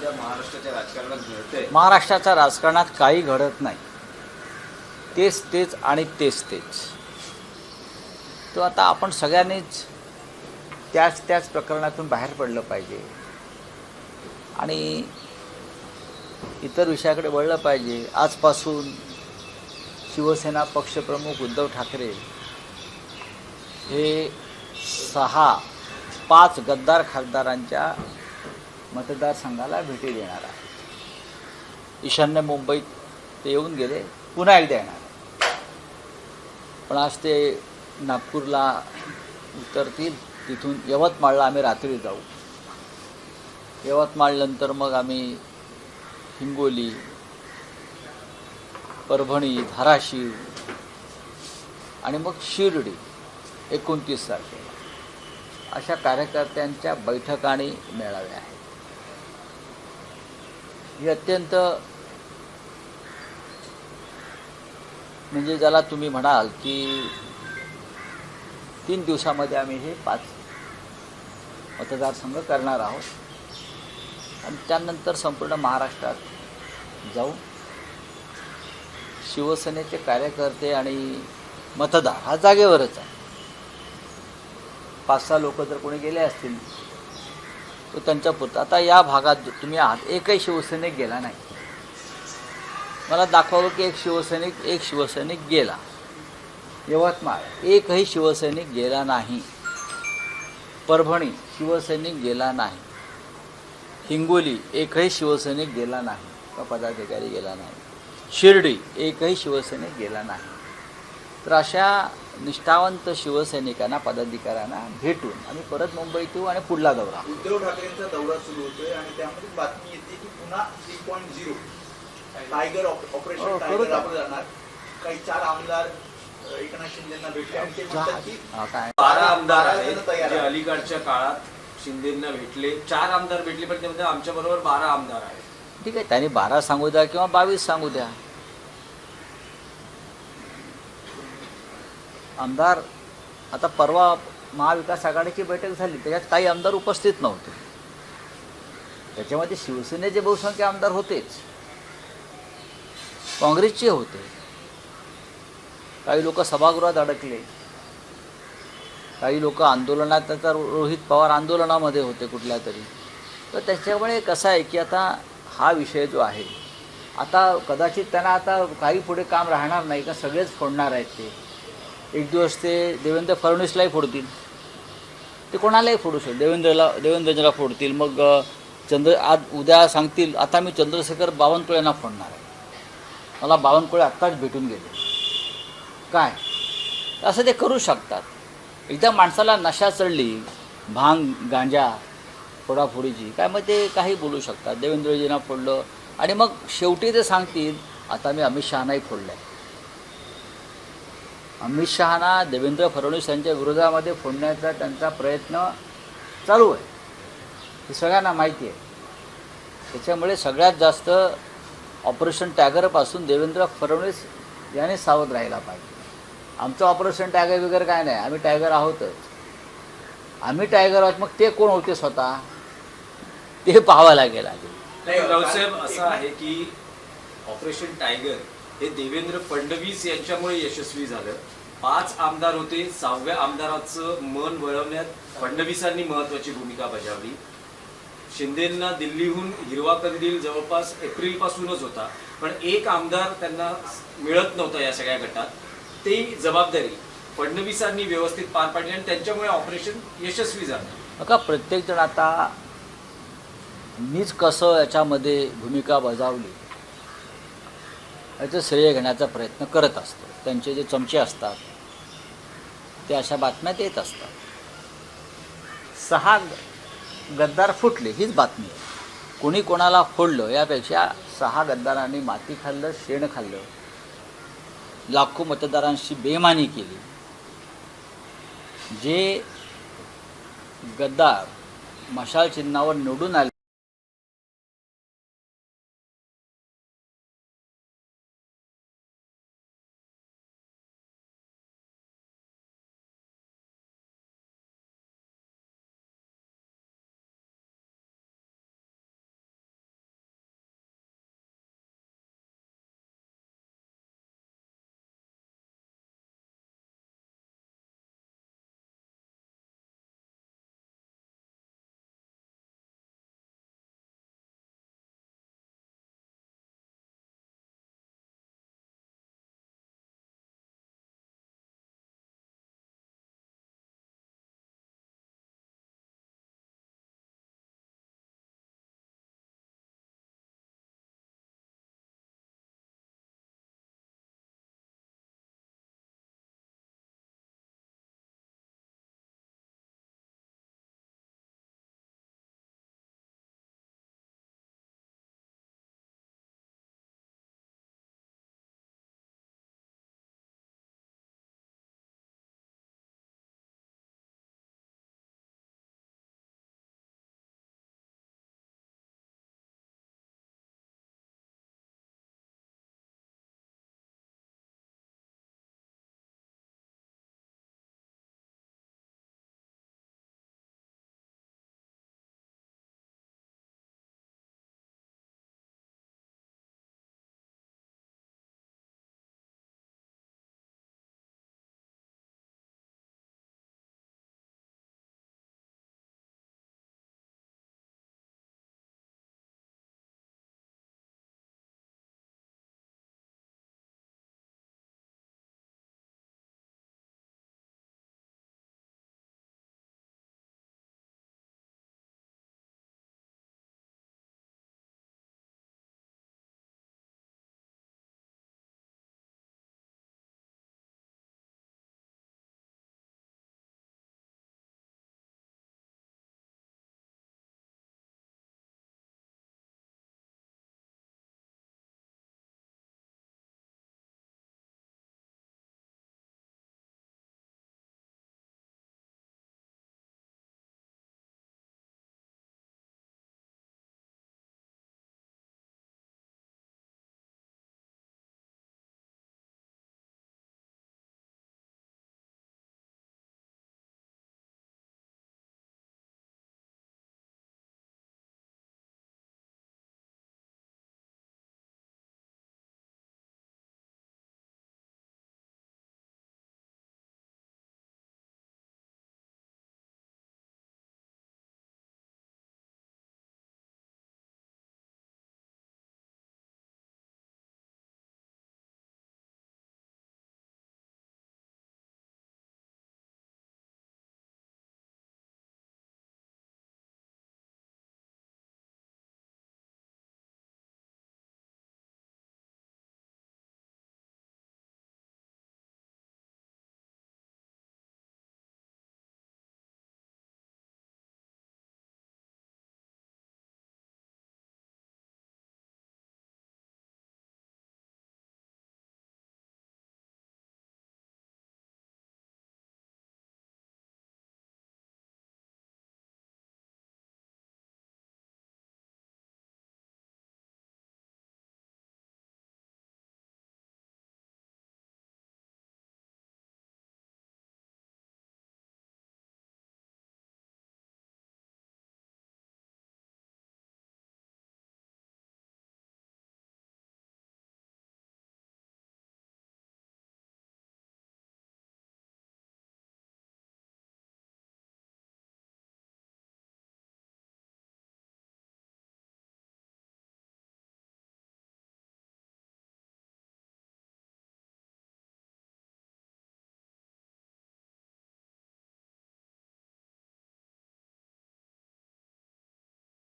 सध्या महाराष्ट्राच्या राजकारणात घडतंय? महाराष्ट्राच्या राजकारणात काही घडत नाही, तेच तेच आणि तेच तेच. तो आता आपण सगळ्यांनीच त्याच प्रकरणातून बाहेर पडलं पाहिजे आणि इतर विषयाकडे वळलं पाहिजे. आजपासून शिवसेना पक्षप्रमुख उद्धव ठाकरे हे 5 गद्दार खासदारांच्या मतदारसंघाला भेटी देणार आहे. ईशान्य मुंबईत ते येऊन गेले, पुन्हा एकदा येणार. पण आज ते नागपूरला उतरतील, तिथून यवतमाळला आम्ही रात्री जाऊ. यवतमाळनंतर मग आम्ही हिंगोली, परभणी, धाराशिव आणि मग शिर्डी 29 तारखेला अशा कार्यकर्त्यांच्या बैठका आणि मेळावे आहेत. ही अत्यंत म्हणजे ज्याला तुम्ही म्हणाल की 3 दिवसामध्ये आम्ही हे 5 मतदारसंघ करणार आहोत आणि त्यानंतर संपूर्ण महाराष्ट्रात जाऊन शिवसेनेचे कार्यकर्ते आणि मतदार हा जागेवरच आहे. 5-6 लोक जर कोणी गेले असतील तर त्यांच्यापुरतं. आता या भागात तुम्ही आहात, एकही शिवसैनिक गेला नाही. मला दाखवावं की एक शिवसैनिक गेला. यवतमाळ एकही शिवसैनिक गेला नाही. परभणी शिवसैनिक गेला नाही. हिंगोली एकही शिवसैनिक गेला नाही का पदाधिकारी गेला नाही. शिर्डी एकही शिवसैनिक गेला नाही. तर अशा निष्ठावंत शिवसैनिकांना, पदाधिकाऱ्यांना भेटून आम्ही परत मुंबईत येऊ आणि पुढला दौरा. उद्धव ठाकरेंचा दौरा सुरू होतोय आणि त्यामध्ये बातमी येते की पुन्हा 3.0 टायगर ऑपरेशन टायगर राबवलं जाणार. काही 4 आमदार एकनाथ शिंदेंना भेटले आणि ते म्हणतात की 12 आमदार आहेत जे अलीकडच्या काळात शिंदेंना भेटले. 4 आमदार भेटले, पण त्यामध्ये आमच्याबरोबर 12 आमदार आहेत. ठीक आहे, त्यांनी 12 सांगू द्या किंवा 22 सांगू द्या. आमदार आता परवा महाविकास आघाडीची बैठक झाली, त्याच्यात काही आमदार उपस्थित नव्हते. त्याच्यामध्ये शिवसेनेचे बहुसंख्य आमदार होतेच, काँग्रेसचे होते. काही लोक सभागृहात अडकले, काही लोक आंदोलनात, त्याचा रोहित पवार आंदोलनामध्ये होते कुठल्या तरी. तर त्याच्यामुळे कसं आहे की आता हा विषय जो आहे, आता कदाचित त्यांना आता काही पुढे काम राहणार नाही का, सगळेच फोडणार आहेत. ते एक दिवस ते देवेंद्र फडणवीसलाही फोडतील, ते कोणालाही फोडू शकतील. देवेंद्रजीला फोडतील. मग आज उद्या सांगतील आता मी चंद्रशेखर बावनकुळेंना फोडणार आहे. मला बावनकुळे आत्ताच भेटून गेले. काय असं ते करू शकतात. एकदा माणसाला नशा चढली, भांग गांजा फोडाफोडीची, काय मग ते काही बोलू शकतात. देवेंद्रजींना फोडलं आणि मग शेवटी ते सांगतील आता मी अमित शहानाही फोडलं आहे. अमित शहाना देवेंद्र फडणवीस यांच्या विरोधामध्ये फोडण्याचा त्यांचा प्रयत्न चालू आहे, हे सगळ्यांना माहिती आहे. त्याच्यामुळे सगळ्यात जास्त ऑपरेशन टायगरपासून देवेंद्र फडणवीस याने सावध राहायला पाहिजे. आमचं ऑपरेशन टायगर वगैरे काय नाही, आम्ही टायगर आहोतच. आम्ही टायगर आहोत, मग ते कोण होते स्वतः ते पाहावं लागेल. रावसाहेब, असं आहे की ऑपरेशन टायगर हे देवेंद्र फडणवीस यांच्यामुळे यशस्वी झालं. 5 आमदार होते, 6व्या आमदाराचं मन वळवण्यात फडणवीसांनी महत्त्वाची भूमिका बजावली. शिंदेंना दिल्लीहून हिरवा कंदील जवळपास एप्रिलपासूनच होता, पण एक आमदार त्यांना मिळत नव्हता या सगळ्या गटात. ती जबाबदारी फडणवीसांनी व्यवस्थित पार पाडली आणि त्यांच्यामुळे ऑपरेशन यशस्वी झालं. बघा, प्रत्येकजण आता मीच कसं याच्यामध्ये भूमिका बजावली याचं श्रेय घेण्याचा प्रयत्न करत असतो. त्यांचे जे चमचे असतात ते अशा बातम्या देत असतात. 6 गद्दार फुटले हीच बातमी आहे. कोणी कोणाला फोडलं यापेक्षा 6 गद्दारांनी माती खाल्लं, शेण खाल्लं, लाखो मतदारांशी बेईमानी केली. जे गद्दार मशाल चिन्हावर निवडून आले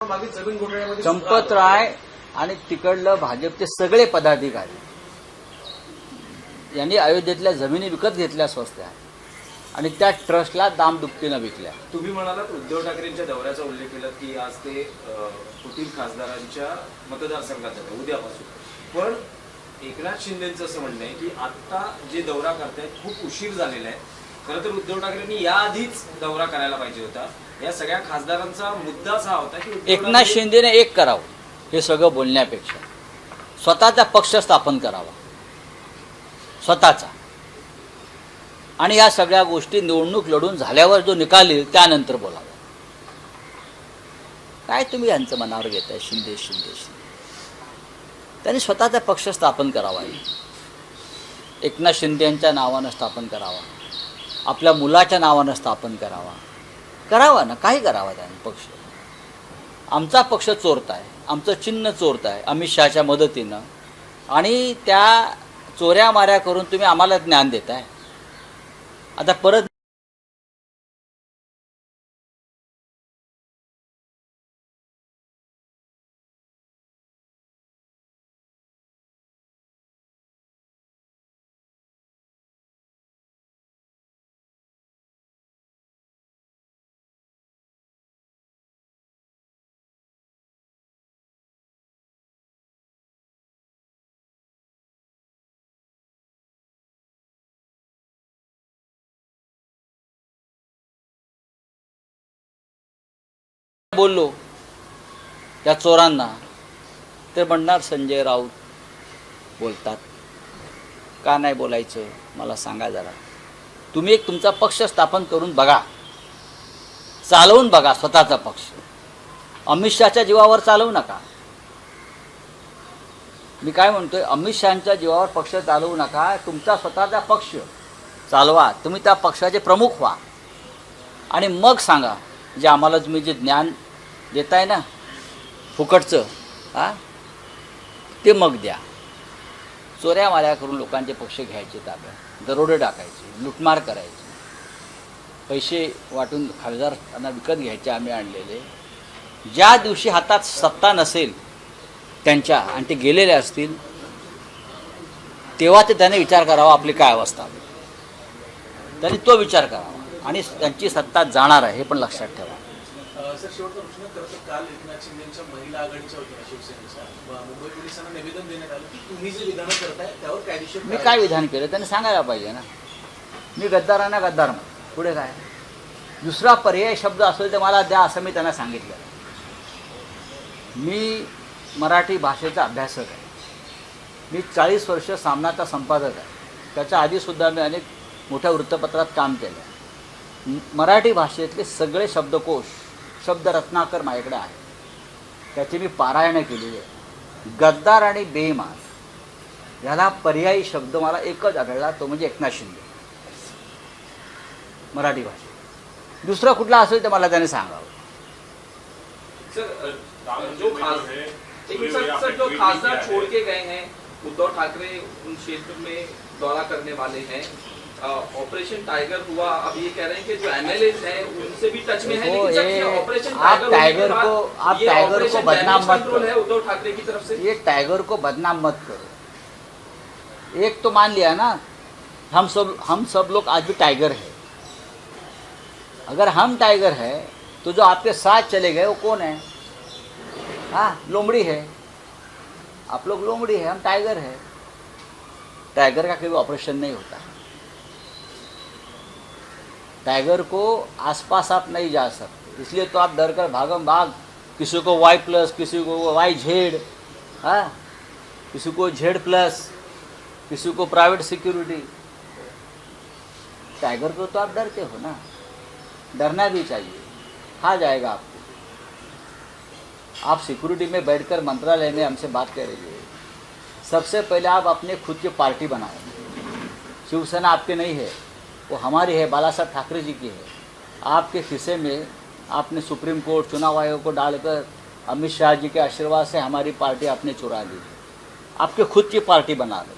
मागे जमीन घोटाळ्यामध्ये चंपत राय आणि तिकडलं भाजपचे सगळे पदाधिकारी यांनी अयोध्येतल्या जमिनी विकत घेतल्या स्वस्त्या आणि त्या ट्रस्टला दामदुपटीनं विकल्या. तुम्ही म्हणालात उद्धव ठाकरेंच्या दौऱ्याचा उल्लेख केला की आज ते पुतील खासदारांच्या मतदारसंघात जातात उद्यापासून. पण एकनाथ शिंदेचं असं म्हणणं आहे की आता जे दौरा करतायत खूप उशीर झालेला आहे. खरं तर उद्धव ठाकरेंनी याआधीच दौरा करायला पाहिजे होता. या सगळ्या खासदारांचा मुद्दाच हा होता की एकनाथ शिंदेने एक करावं हे सगळं बोलण्यापेक्षा स्वतःचा पक्ष स्थापन करावा स्वतःचा, आणि या सगळ्या गोष्टी निवडणूक लढून झाल्यावर जो निकाल येईल त्यानंतर बोलावा. काय तुम्ही यांचं मनावर घेताय शिंदे शिंदे शिंदे. त्यांनी स्वतःचा पक्ष स्थापन करावा, एकनाथ शिंदे यांच्या नावानं स्थापन करावा, आपल्या मुलाच्या नावानं स्थापन करावा ना, काही करावा त्यांनी पक्ष. आमचा पक्ष चोरताय, आमचं चिन्ह चोरताय अमित शहाच्या मदतीनं, आणि त्या चोऱ्या माऱ्या करून तुम्ही आम्हाला ज्ञान देताय. आता परत बोललो त्या चोरांना तर म्हणणार संजय राऊत बोलतात. का नाही बोलायचं मला सांगा जरा. तुम्ही एक तुमचा पक्ष स्थापन करून बघा, चालवून बघा स्वतःचा पक्ष. अमित शहाच्या जीवावर चालवू नका. मी काय म्हणतोय, अमित शहाच्या जीवावर पक्ष चालवू नका. तुमचा स्वतःचा पक्ष चालवा, तुम्ही त्या पक्षाचे प्रमुख व्हा, आणि मग सांगा जे आम्हाला तुम्ही जे ज्ञान देताय ना फुकटचं, ते मग द्या. चोऱ्या माऱ्या करून लोकांचे पक्ष घ्यायचे ताब्यात, दरोडे टाकायचे, लुटमार करायचे, पैसे वाटून खासदारांना विकत घ्यायचे आम्ही आणलेले. ज्या दिवशी हातात सत्ता नसेल त्यांच्या आणि ते गेलेले असतील तेव्हा ते त्याने विचार करावा आपली काय अवस्था. त्यांनी तो विचार करावा, आणि त्यांची सत्ता जाणार आहे हे पण लक्षात ठेवा. सर, शेवटचा प्रश्न. खरं तर काल एकनाथ शिंदेच्या महिला आघाडीच्या होत्या शिवसेनेच्या, मुंबई पोलिसांना निवेदन देण्यात आलं की तुम्ही जे विधान करताय त्यावर कायदेशीर. मी काय विधान केलं त्यांनी सांगायला पाहिजे ना. मी गद्दारांना गद्दार म्हणतो, पुढे काय. दुसरा पर्याय शब्द असेल तर मला द्या असं मी त्यांना सांगितलं. मी मराठी भाषेचा अभ्यासक आहे. मी 40 वर्ष सामनाचा संपादक आहे. त्याच्या आधीसुद्धा मी अनेक मोठ्या वृत्तपत्रात काम केलं. मराठी भाषेतले सगळे शब्दकोश, शब्दरत्नाकर माझ्याकडे आहे. त्याची मी पारायणं केलेली आहे. गद्दार आणि बेईमान याला पर्यायी शब्द मला एकच आढळला, तो म्हणजे एकनाथ शिंदे. मराठी भाषेत दुसरा कुठला असेल तर मला त्याने सांगावं. जो खासदार छोड़ के गए हैं, उद्धव ठाकरे उन क्षेत्र में दौरा करने वाले हैं. ऑपरेशन टाइगर हुआ, अब ये कह रहे हैं कि जो एमएलए हैं उनसे भी टच में है, लेकिन जब ये ऑपरेशन आप टाइगर को बदनाम मत करो है करो. उद्धव ठाकरे की तरफ से. ये टाइगर को बदनाम मत करो. एक तो मान लिया ना, हम सब लोग आज भी टाइगर है. अगर हम टाइगर है तो जो आपके साथ चले गए वो कौन है? लोमड़ी है. आप लोग लोमड़ी है, हम टाइगर है. टाइगर का कोई ऑपरेशन नहीं होता. टाइगर को आसपास आप नहीं जा सकते, इसलिए तो आप डर कर भागम भाग. किसी को Y+, किसी को YZ, किसी को Z+, किसी को प्राइवेट सिक्योरिटी. टाइगर को तो आप डरते हो ना, डरना भी चाहिए. खा जाएगा आपको. आप सिक्योरिटी में बैठकर मंत्रालय में हमसे बात कर रही है. सबसे पहले आप अपने खुद की पार्टी बनाओ. शिवसेना आपके नहीं है, वो हमारी है, बाला साहब ठाकरे जी की है. आपके खिस्से में आपने सुप्रीम कोर्ट चुनाव आयोग को डालकर अमित शाह जी के आशीर्वाद से हमारी पार्टी आपने चुरा ली. आपके खुद की पार्टी बना लो,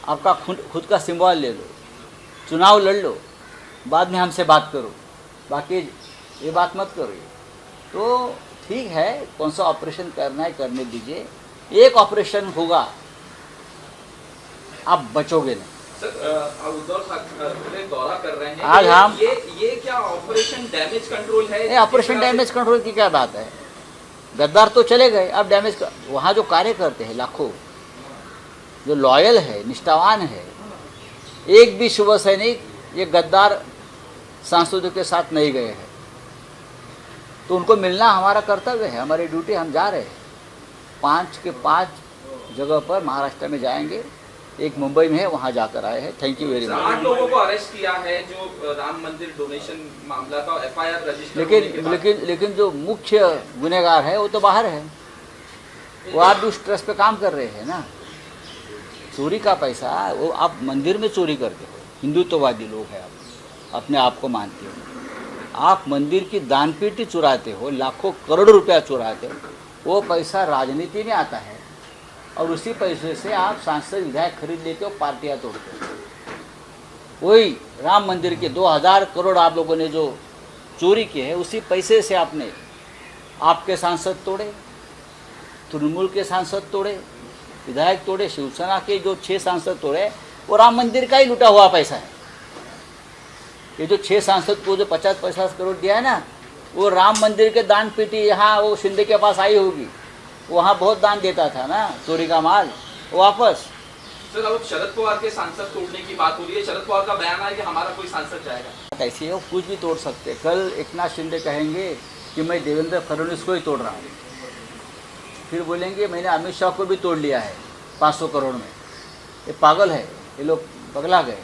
आपका खुद का सिंबल ले लो, चुनाव लड़ लो, बाद में हमसे बात करो. बाकी ये बात मत करो. तो ठीक है, कौन सा ऑपरेशन करना है करने दीजिए, एक ऑपरेशन होगा, आप बचोगे नहीं। सर उद्धव ठाकरे दौरा कर रहे हैं, आज हम ये क्या ऑपरेशन डैमेज कंट्रोल है? नहीं, ऑपरेशन डैमेज कंट्रोल की क्या बात है? गद्दार तो चले गए, अब डैमेज वहाँ जो कार्य करते हैं लाखों, जो लॉयल है, निष्ठावान है, एक भी शुभ सैनिक ये गद्दार सांसदों के साथ नहीं गए हैं, तो उनको मिलना हमारा कर्तव्य है, हमारी ड्यूटी, हम जा रहे हैं। 5 के 5 जगह पर महाराष्ट्र में जाएंगे, एक मुंबई में है, वहाँ जाकर आए हैं। Thank you very much. 8 लोगों को अरेस्ट किया है जो राम मंदिर डोनेशन मामला था, FIR रजिस्टर होने के बाद। लेकिन जो मुख्य गुनहगार है वो तो बाहर है, वो आप भी उस ट्रस्ट पे काम कर रहे हैं ना। चोरी का पैसा वो आप मंदिर में चोरी करते हो, हिंदुत्ववादी लोग हैं, आप अपने आप को मानते हो, आप मंदिर की दानपेटी चुराते हो, लाखों करोड़ रुपया चुराते हो, वो पैसा राजनीति में आता है और उसी पैसे से आप सांसद विधायक खरीद लेते हो, पार्टियां तोड़ते हो। वही राम मंदिर के 2000 करोड़ आप लोगों ने जो चोरी किए है, उसी पैसे से आपने आपके सांसद तोड़े, तृणमूल के सांसद तोड़े, विधायक तोड़े, शिवसेना के जो 6 सांसद तोड़े, वो राम मंदिर का ही लूटा हुआ पैसा है। ये जो 6 सांसद को जो 50-50 करोड़ दिया है ना, वो राम मंदिर के दान पेटी यहाँ वो शिंदे के पास आई होगी, वहाँ बहुत दान देता था ना, चोरी का माल वापस। सर अब शरद पवार के सांसद तोड़ने की बात हो रही है, शरद पवार का बयान है कि हमारा कोई सांसद जाएगा। ऐसे हो कुछ भी तोड़ सकते। कल एकनाथ शिंदे कहेंगे कि मैं देवेंद्र फडणवीस को ही तोड़ रहा हूँ, फिर बोलेंगे मैंने अमित शाह को भी तोड़ लिया है 500 करोड़ में। ये पागल है, ये लोग पगला गए।